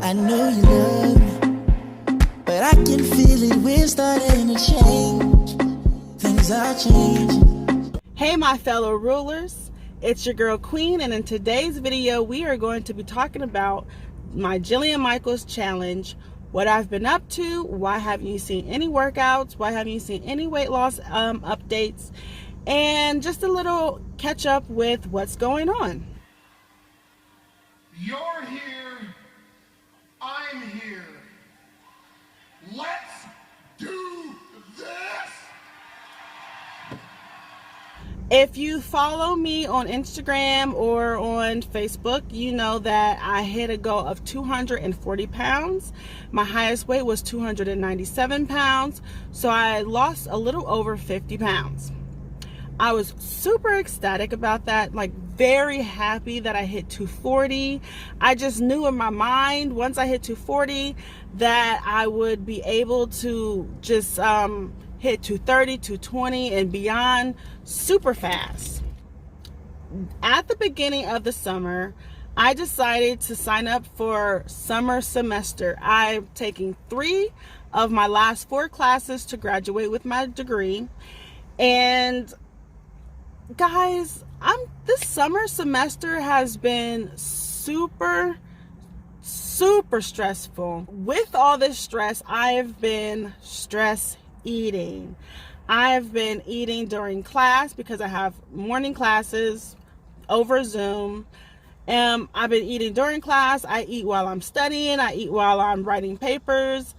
I know you love me, but I can feel it, we're starting to change. Things are changing. Hey my fellow rulers, it's your girl Queen, and in today's video we are going to be talking about my Jillian Michaels challenge, what I've been up to, why haven't you seen any workouts, why haven't you seen any weight loss updates, and just a little catch up with what's going on. You're here, I'm here. Let's do this! If you follow me on Instagram or on Facebook, you know that I hit a goal of 240 pounds. My highest weight was 297 pounds, so I lost a little over 50 pounds. I was super ecstatic about that, like very happy that I hit 240. I just knew in my mind once I hit 240 that I would be able to just hit 230, 220 and beyond super fast. At the beginning of the summer, I decided to sign up for summer semester. I'm taking 3 of my last 4 classes to graduate with my degree. And guys, this summer semester has been super stressful. With all this stress, I have been stress eating. I've been eating during class because I have morning classes over Zoom. I've been eating during class. I eat while I'm studying. I eat while I'm writing papers.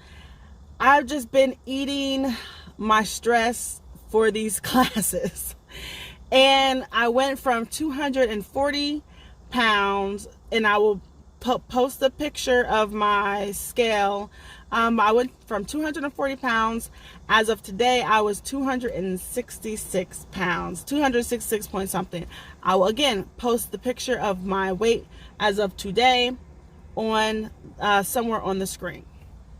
I've just been eating my stress for these classes. And I went from 240 pounds, and I will post a picture of my scale. I went from 240 pounds. As of today, I was 266 pounds, 266 point something. I will again post the picture of my weight as of today on somewhere on the screen.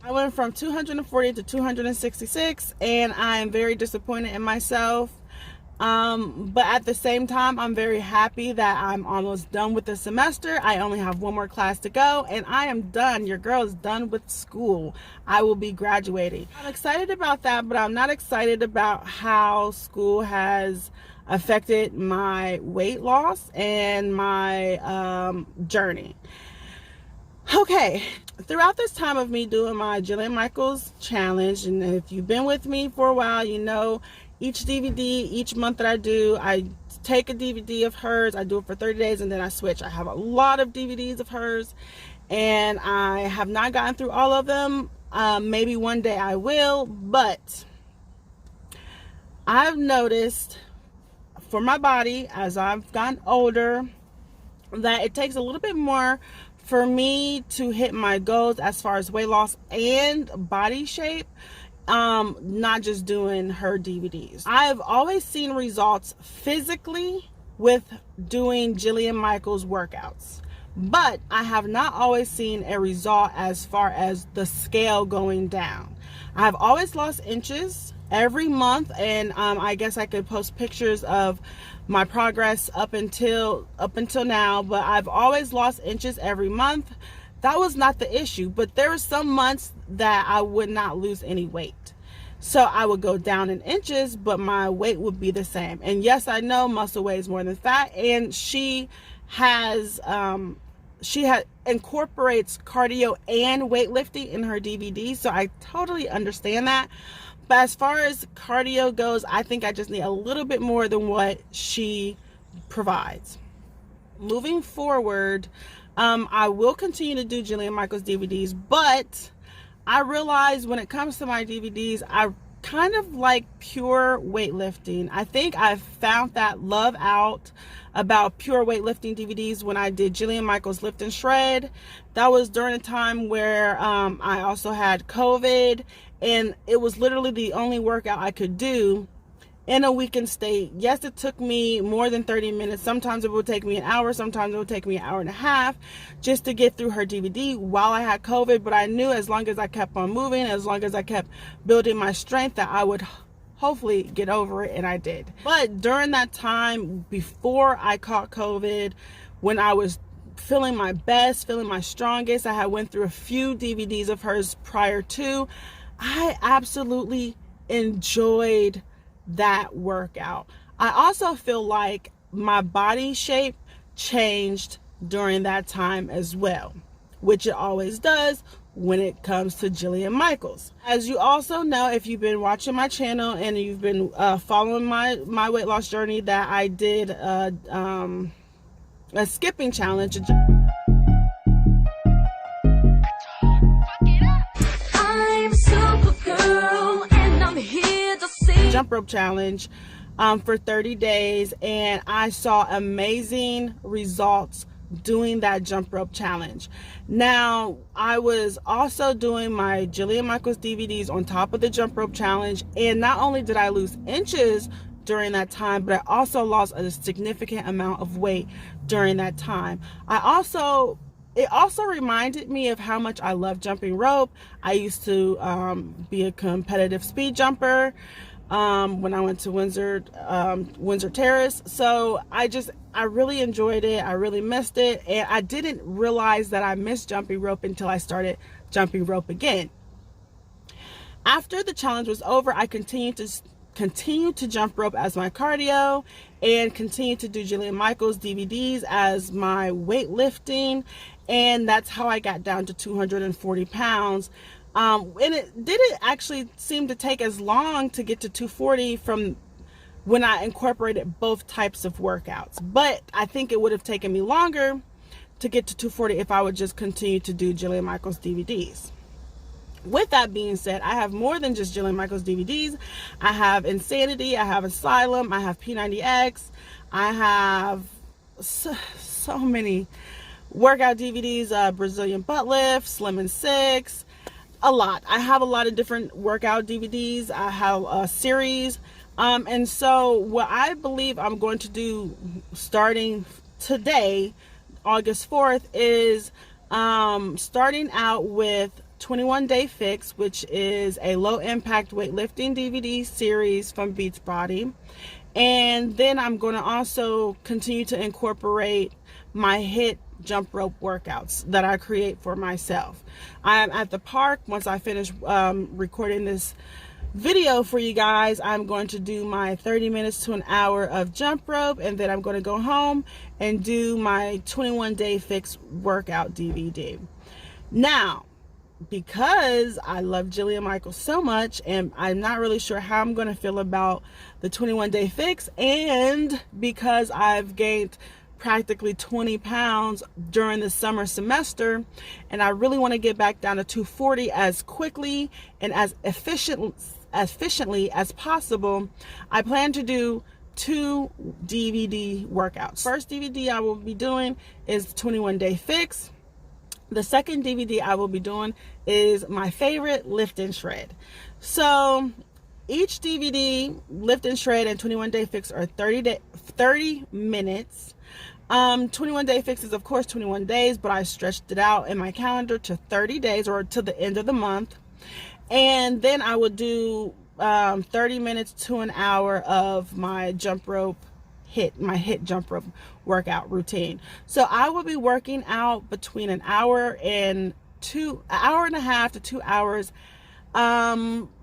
I went from 240 to 266, and I am very disappointed in myself. But at the same time, I'm very happy that I'm almost done with the semester. I only have 1 more class to go, and I am done. Your girl is done with school. I will be graduating. I'm excited about that, but I'm not excited about how school has affected my weight loss and my journey. Okay, throughout this time of me doing my Jillian Michaels challenge, and if you've been with me for a while, you know each DVD, each month that I take a DVD of hers, I do it for 30 days, and then I switch. I have a lot of DVDs of hers, and I have not gotten through all of them. Maybe one day I will, but I've noticed for my body as I've gotten older that it takes a little bit more for me to hit my goals as far as weight loss and body shape. Not just doing her DVDs. I've always seen results physically with doing Jillian Michaels workouts, but I have not always seen a result as far as the scale going down. I've always lost inches every month, and I guess I could post pictures of my progress up until now, but I've always lost inches every month. That was not the issue, but there were some months that I would not lose any weight. So I would go down in inches, but my weight would be the same. And yes, I know muscle weighs more than fat, and she incorporates cardio and weightlifting in her DVD, so I totally understand that. But as far as cardio goes, I think I just need a little bit more than what she provides. Moving forward, I will continue to do Jillian Michaels DVDs, but I realize when it comes to my DVDs, I kind of like pure weightlifting. I think I've found that love out about pure weightlifting DVDs when I did Jillian Michaels Lift and Shred. That was during a time where I also had COVID, and it was literally the only workout I could do in a weakened state. Yes, it took me more than 30 minutes. Sometimes it would take me an hour. Sometimes it would take me an hour and a half just to get through her DVD while I had COVID. But I knew as long as I kept on moving, as long as I kept building my strength, that I would hopefully get over it, and I did. But during that time before I caught COVID, when I was feeling my best, feeling my strongest. I had went through a few DVDs of hers prior to. I absolutely enjoyed that workout. I also feel like my body shape changed during that time as well, which it always does when it comes to Jillian Michaels. As you also know, if you've been watching my channel and you've been following my weight loss journey, that I did a skipping challenge. I'm Supergirl and I'm here to see. Jump rope challenge for 30 days, and I saw amazing results doing that jump rope challenge. Now, I was also doing my Jillian Michaels DVDs on top of the jump rope challenge, and not only did I lose inches during that time, but I also lost a significant amount of weight during that time. It also reminded me of how much I love jumping rope. I used to be a competitive speed jumper when I went to Windsor Terrace. So I really enjoyed it. I really missed it. And I didn't realize that I missed jumping rope until I started jumping rope again. After the challenge was over, I continued to jump rope as my cardio and continued to do Jillian Michaels DVDs as my weightlifting. And that's how I got down to 240 pounds. And it didn't actually seem to take as long to get to 240 from when I incorporated both types of workouts. But I think it would have taken me longer to get to 240 if I would just continue to do Jillian Michaels DVDs. With that being said, I have more than just Jillian Michaels DVDs. I have Insanity, I have Asylum, I have P90X, I have so many workout DVDs, Brazilian butt lift, Slim and Six, a lot. I have a lot of different workout DVDs. I have a series. And so what I believe I'm going to do starting today, August 4th, is starting out with 21 Day Fix, which is a low impact weightlifting DVD series from Beachbody. And then I'm going to also continue to incorporate my HIIT jump rope workouts that I create for myself. I'm at the park. Once I finish recording this video for you guys, I'm going to do my 30 minutes to an hour of jump rope, and then I'm going to go home and do my 21 Day Fix workout DVD. Now, because I love Jillian Michaels so much, and I'm not really sure how I'm going to feel about the 21 Day Fix, and because I've gained practically 20 pounds during the summer semester, and I really want to get back down to 240 as quickly and as efficiently as possible, I plan to do 2 DVD workouts. First DVD I will be doing is 21 Day Fix. The second DVD I will be doing is my favorite Lift and Shred. So each DVD, Lift and Shred and 21 Day Fix, are 30 minutes. 21 Day Fix is of course 21 days, but I stretched it out in my calendar to 30 days, or to the end of the month. And then I would do 30 minutes to an hour of my jump rope HIIT jump rope workout routine. So I will be working out between an hour and a half to 2 hours,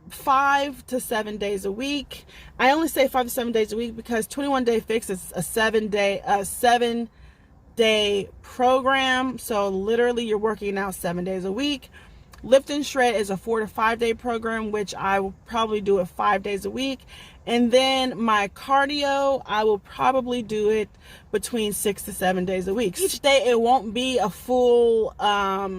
5 to 7 days a week. I only say 5 to 7 days a week because 21 Day Fix is a 7-day program. So literally you're working out 7 days a week. Lift and Shred is a 4 to 5 day program, which I will probably do it 5 days a week. And then my cardio, I will probably do it between 6 to 7 days a week. Each day it won't be a full hour.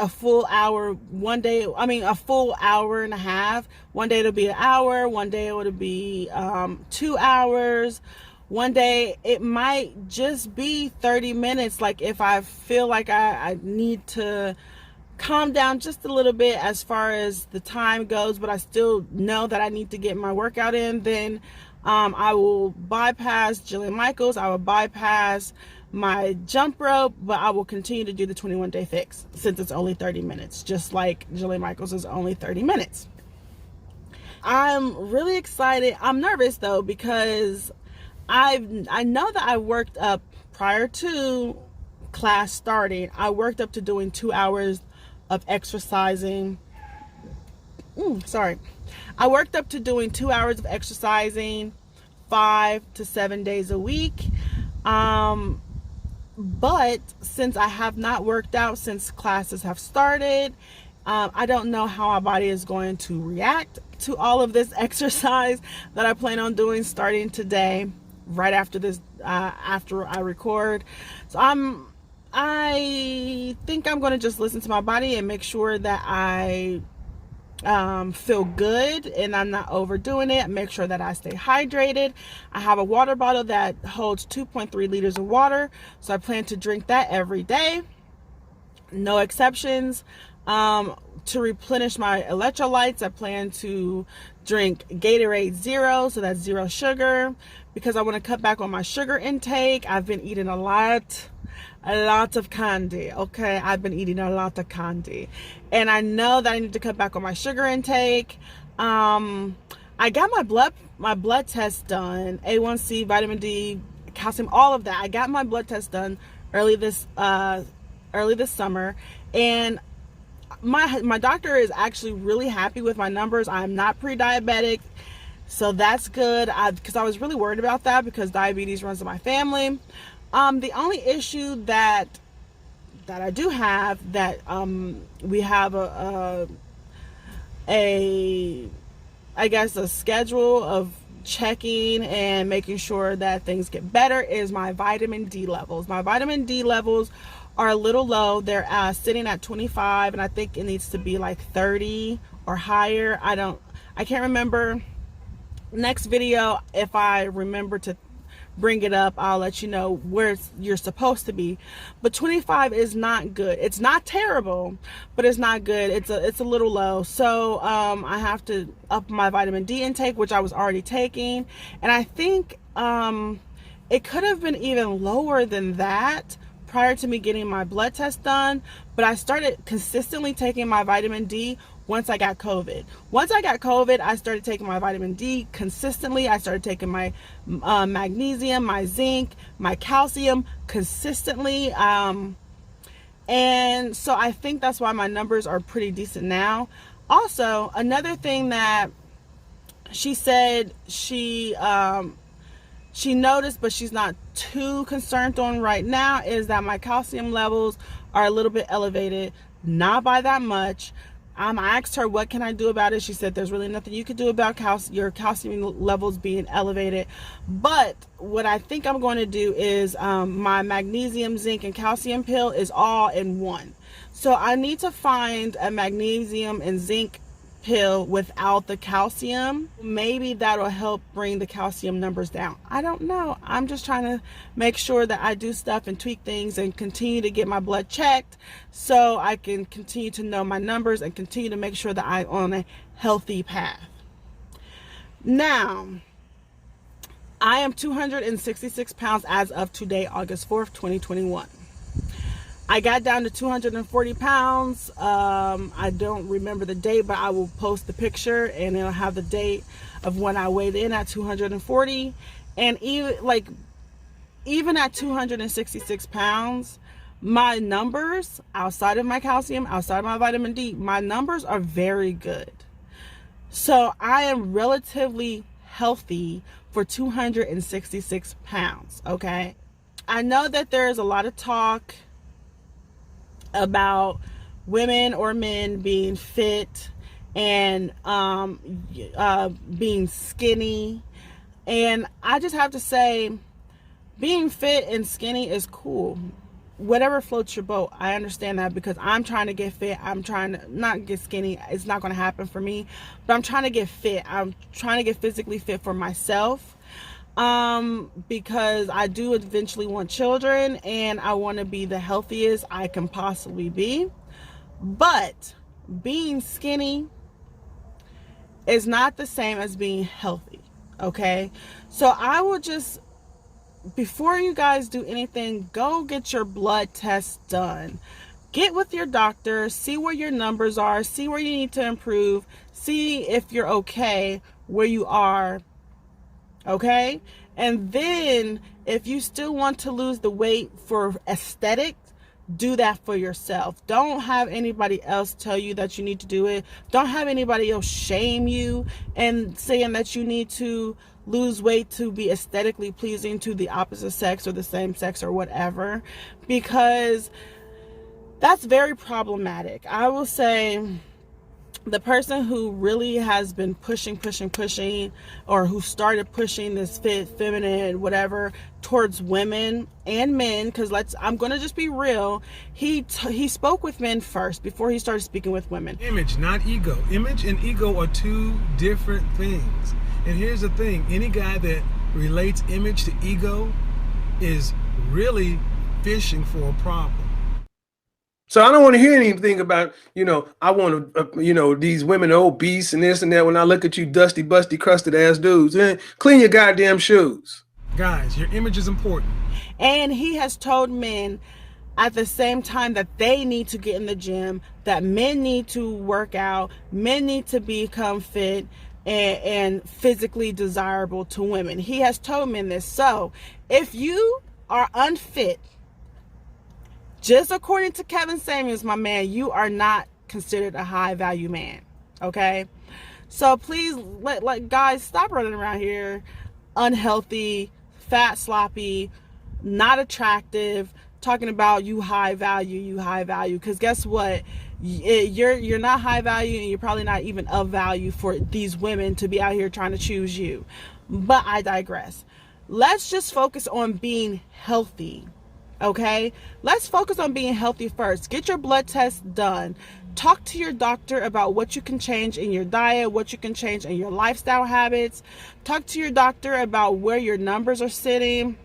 One day, a full hour and a half. One day it'll be an hour. One day it'll be 2 hours. One day it might just be 30 minutes. Like if I feel like I need to calm down just a little bit as far as the time goes, but I still know that I need to get my workout in, then I will bypass Jillian Michaels. I will bypass my jump rope, but I will continue to do the 21 Day Fix since it's only 30 minutes, just like Jillian Michaels is only 30 minutes. I'm really excited. I'm nervous though, because I know that I worked up prior to class starting, I worked up to doing 2 hours of exercising. I worked up to doing 2 hours of exercising 5 to 7 days a week. But since I have not worked out since classes have started, I don't know how my body is going to react to all of this exercise that I plan on doing starting today, right after this, after I record. So I think I'm going to just listen to my body and make sure that I feel good and I'm not overdoing it. Make sure that I stay hydrated. I have a water bottle that holds 2.3 liters of water, so I plan to drink that every day, no exceptions. To replenish my electrolytes, I plan to drink Gatorade Zero, so that's zero sugar, because I want to cut back on my sugar intake. I've been eating a lot of candy. Okay, I've been eating a lot of candy, and I know that I need to cut back on my sugar intake. I got my blood test done, A1C, vitamin D, calcium, all of that. I got my blood test done early this summer, and my doctor is actually really happy with my numbers. I'm not pre-diabetic, so that's good, because I was really worried about that, because diabetes runs in my family. The only issue that I do have, that we have a I guess a schedule of checking and making sure that things get better, is my vitamin D levels. My vitamin D levels are a little low. They're sitting at 25, and I think it needs to be like 30 or higher. I can't remember. Next video, if I remember to bring it up, I'll let you know where you're supposed to be. But 25 is not good. It's not terrible, but it's not good. It's a little low. So I have to up my vitamin D intake, which I was already taking, and I think it could have been even lower than that prior to me getting my blood test done. But I started consistently taking my vitamin D once I got COVID. Once I got COVID, I started taking my vitamin D consistently. I started taking my magnesium, my zinc, my calcium consistently. And so I think that's why my numbers are pretty decent now. Also, another thing that she said she noticed, but she's not too concerned on right now, is that my calcium levels are a little bit elevated, not by that much. I asked her, what can I do about it? She said, there's really nothing you can do about your calcium levels being elevated. But what I think I'm going to do is my magnesium, zinc, and calcium pill is all in one. So I need to find a magnesium and zinc pill without the calcium. Maybe that'll help bring the calcium numbers down. I don't know. I'm just trying to make sure that I do stuff and tweak things and continue to get my blood checked, so I can continue to know my numbers and continue to make sure that I'm on a healthy path. Now, I am 266 pounds as of today, August 4th, 2021. I got down to 240 pounds. I don't remember the date, but I will post the picture and it'll have the date of when I weighed in at 240. And even at 266 pounds, my numbers, outside of my calcium, outside of my vitamin D, my numbers are very good. So I am relatively healthy for 266 pounds, okay? I know that there's a lot of talk about women or men being fit and being skinny, and I just have to say, being fit and skinny is cool. Whatever floats your boat. I understand that, because I'm trying to get fit. I'm trying to not get skinny. It's not going to happen for me, but I'm trying to get fit. I'm trying to get physically fit for myself, because I do eventually want children, and I want to be the healthiest I can possibly be. But being skinny is not the same as being healthy, okay? So I will just, before you guys do anything, go get your blood test done. Get with your doctor, see where your numbers are, see where you need to improve, see if you're okay where you are, okay? And then if you still want to lose the weight for aesthetics, do that for yourself. Don't have anybody else tell you that you need to do it. Don't have anybody else shame you and saying that you need to lose weight to be aesthetically pleasing to the opposite sex or the same sex or whatever, because that's very problematic. I will say the person who really has been pushing, or who started pushing this fit, feminine, whatever, towards women and men, because I'm going to just be real, he spoke with men first before he started speaking with women. Image, not ego. Image and ego are two different things. And here's the thing, any guy that relates image to ego is really fishing for a problem. So I don't want to hear anything about, I want to, these women are obese and this and that. When I look at you dusty, busty, crusted ass dudes, clean your goddamn shoes. Guys, your image is important. And he has told men at the same time that they need to get in the gym, that men need to work out, men need to become fit and physically desirable to women. He has told men this. So if you are unfit, just according to Kevin Samuels, my man, you are not considered a high value man. Okay? So please, guys, stop running around here unhealthy, fat, sloppy, not attractive, talking about you high value. Because guess what? You're not high value, and you're probably not even of value for these women to be out here trying to choose you. But I digress. Let's just focus on being healthy. Okay, let's focus on being healthy first. Get your blood test done. Talk to your doctor about what you can change in your diet, what you can change in your lifestyle habits. Talk to your doctor about where your numbers are sitting,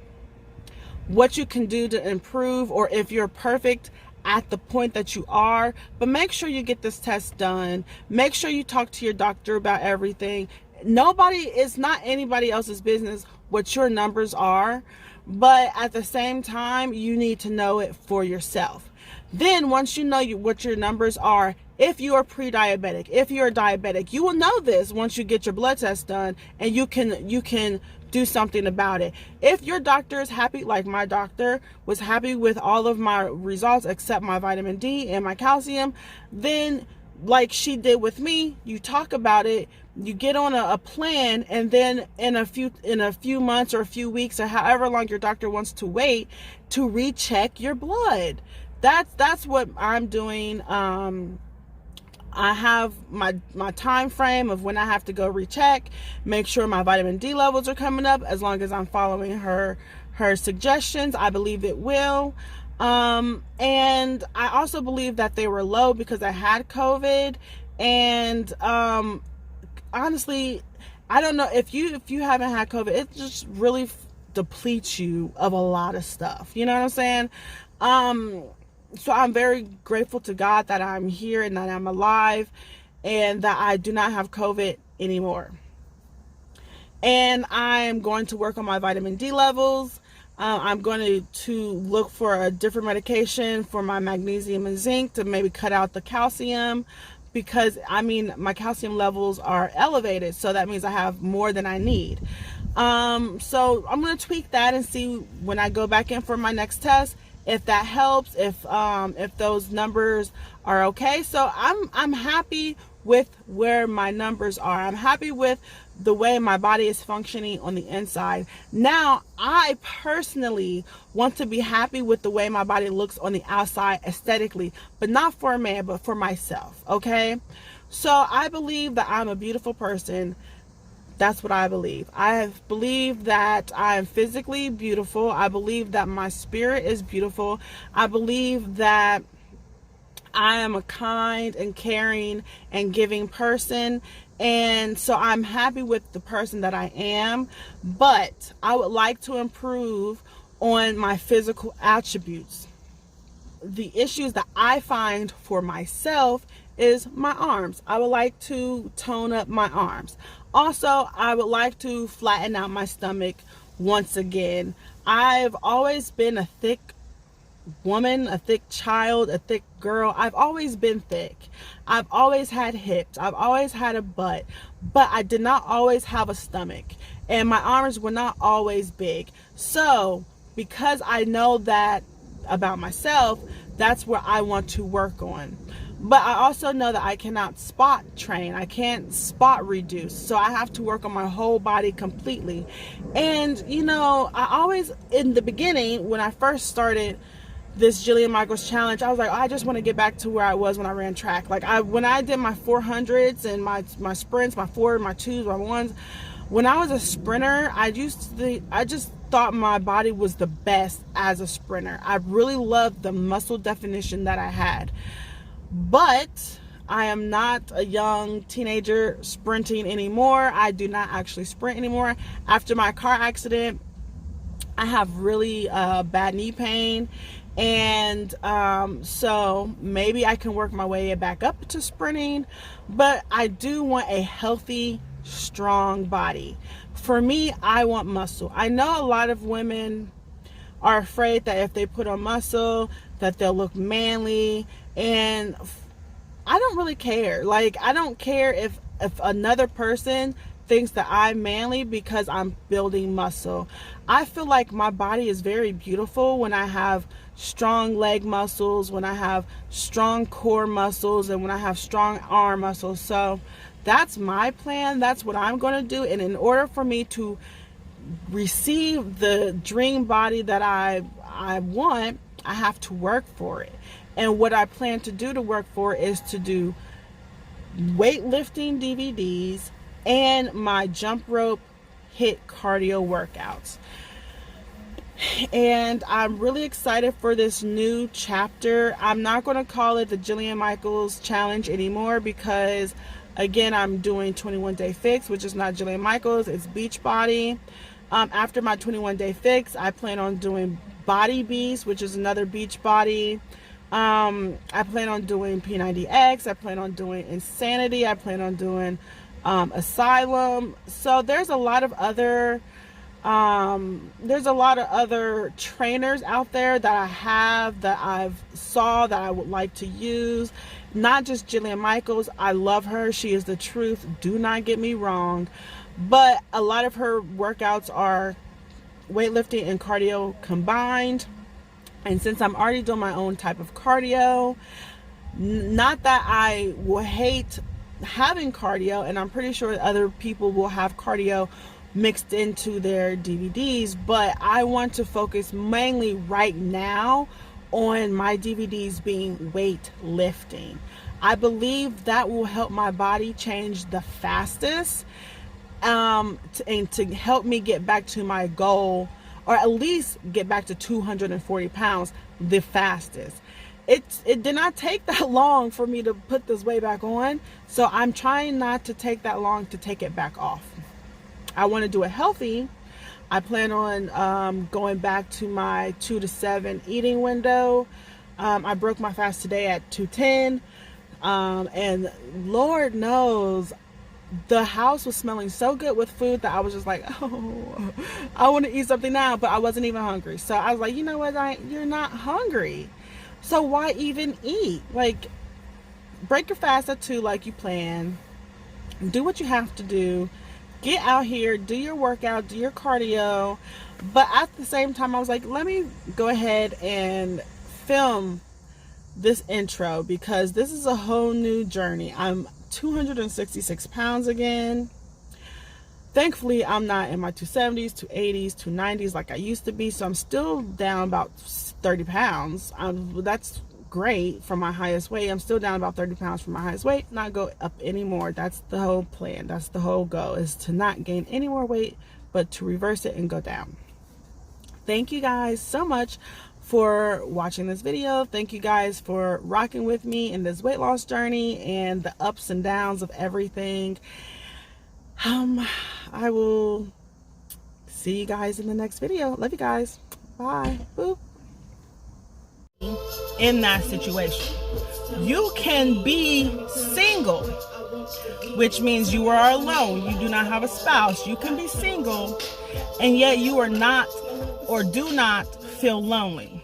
what you can do to improve, or if you're perfect at the point that you are. But make sure you get this test done. Make sure you talk to your doctor about everything. It's not anybody else's business what your numbers are. But at the same time, you need to know it for yourself. Then once you know what your numbers are, if you are pre-diabetic, if you're diabetic, you will know this once you get your blood test done, and you can do something about it. If your doctor is happy, like my doctor was happy with all of my results except my vitamin D and my calcium, then like she did with me, you talk about it, you get on a plan, and then in a few months or a few weeks or however long your doctor wants to wait to recheck your blood. That's what I'm doing. I have my time frame of when I have to go recheck, make sure my vitamin D levels are coming up. As long as I'm following her suggestions, I believe it will. And I also believe that they were low because I had COVID. And honestly, I don't know if you haven't had COVID, it just really depletes you of a lot of stuff. You know what I'm saying? So I'm very grateful to God that I'm here and that I'm alive and that I do not have COVID anymore. And I'm going to work on my vitamin D levels. I'm going to look for a different medication for my magnesium and zinc to maybe cut out the calcium, because my calcium levels are elevated, so that means I have more than I need. So I'm going to tweak that and see when I go back in for my next test if that helps, if those numbers are okay. So I'm happy with where my numbers are. I'm happy with the way my body is functioning on the inside. Now, I personally want to be happy with the way my body looks on the outside aesthetically, but not for a man, but for myself. Okay. So I believe that I'm a beautiful person. That's what I believe. I believe that I am physically beautiful. I believe that my spirit is beautiful. I believe that I am a kind and caring and giving person. And so I'm happy with the person that I am, but I would like to improve on my physical attributes. The issues that I find for myself is my arms. I would like to tone up my arms. Also, I would like to flatten out my stomach once again. I've always been a thick woman, a thick child, a thick girl. I've always been thick. I've always had hips. I've always had a butt, but I did not always have a stomach, and my arms were not always big. So because I know that about myself, That's where I want to work on. But I also know that I cannot spot train. I can't spot reduce. So I have to work on my whole body completely. And, you know, I always, in the beginning, when I first started this Jillian Michaels challenge, I was like, oh, I just want to get back to where I was when I ran track. Like when I did my 400s and my sprints, my 4, my 2s, my 1s, when I was a sprinter, I just thought my body was the best as a sprinter. I really loved the muscle definition that I had. But I am not a young teenager sprinting anymore. I do not actually sprint anymore. After my car accident, I have really bad knee pain. And so maybe I can work my way back up to sprinting. But I do want a healthy, strong body. For me, I want muscle. I know a lot of women are afraid that if they put on muscle, that they'll look manly. And I don't really care. Like, I don't care if another person thinks that I'm manly because I'm building muscle. I feel like my body is very beautiful when I have strong leg muscles, when I have strong core muscles, and when I have strong arm muscles. So that's my plan. That's what I'm going to do. And in order for me to receive the dream body that I want, I have to work for it. And what I plan to do to work for is to do weightlifting DVDs and my jump rope HIIT cardio workouts. And I'm really excited for this new chapter. I'm not going to call it the Jillian Michaels challenge anymore because, again, I'm doing 21 Day Fix, which is not Jillian Michaels, it's Beachbody. After my 21 Day Fix, I plan on doing Body Beast, which is another Beachbody. I plan on doing P90X. I plan on doing Insanity. I plan on doing Asylum. So there's a lot of other trainers out there that I have, that I've saw, that I would like to use. Not just Jillian Michaels. I love her. She is the truth. Do not get me wrong. But a lot of her workouts are weightlifting and cardio combined. And since I'm already doing my own type of cardio, not that I will hate having cardio, and I'm pretty sure other people will have cardio mixed into their DVDs, but I want to focus mainly right now on my DVDs being weightlifting. I believe that will help my body change the fastest, and to help me get back to my goal, or at least get back to 240 pounds the fastest. It did not take that long for me to put this weight back on, so I'm trying not to take that long to take it back off. I want to do it healthy. I plan on going back to my 2 to 7 eating window. I broke my fast today at 2:10, and Lord knows, the house was smelling so good with food that I was just like, oh, I want to eat something now, but I wasn't even hungry. So I was like, you know what, you're not hungry, so why even eat? Like, break your fast at 2 like you plan. Do what you have to do. Get out here, do your workout, do your cardio. But at the same time, I was like, let me go ahead and film this intro because this is a whole new journey. I'm 266 pounds again. Thankfully, I'm not in my 270s, 280s, 290s like I used to be, so I'm still down about 30 pounds. That's great from my highest weight. I'm still down about 30 pounds from my highest weight, not go up anymore. That's the whole plan. That's the whole goal, is to not gain any more weight, but to reverse it and go down. Thank you guys so much for watching this video. Thank you guys for rocking with me in this weight loss journey and the ups and downs of everything. I will see you guys in the next video. Love you guys. Bye. Boop. In that situation, you can be single, which means you are alone. You do not have a spouse. You can be single, and yet you are not, or do not feel lonely.